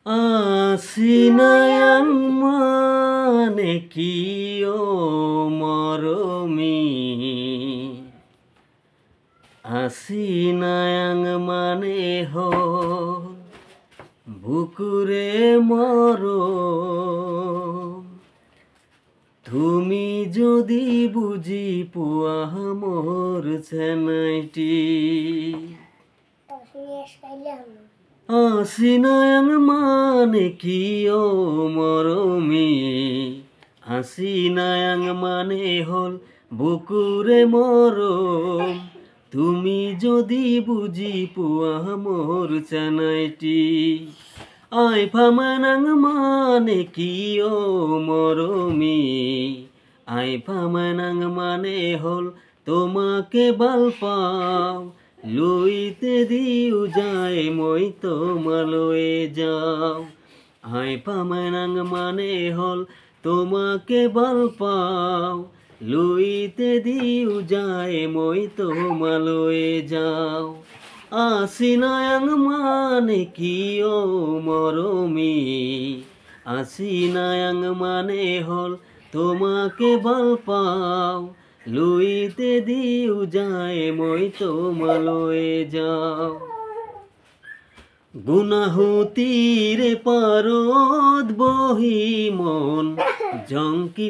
Asinayang manekiyo moromi Asinayang maneho বুকুরে মরম তুমি যদি বুঝি পুয়া মোর চেনাইটি আসিনায়াং মানে কি ও মরমি আসিনায়াং মানে হল বুকুরে মরম তুমি যদি বুঝি পুয়া মোর চেনাইটি আই ফামানাং মানে কি ও মরমি আই ফামানাং মানে হল তোমাকে ভাল পাও লইতে দিও যায় মই তোমালয়ে যাও আই ফামানাং মানে হল তোমাকে ভাল পাও লইতে দিও যায় মই তোমালয়ে যাও আসিনায়াং মানে কি ও মরমি আসিনায়াং মানে হল তোমাকে ভাল পাও লইতে দিও যায় মই তোমালয়ে যাও গুনাহুতিরে পারদ বহি মন জঙ্কি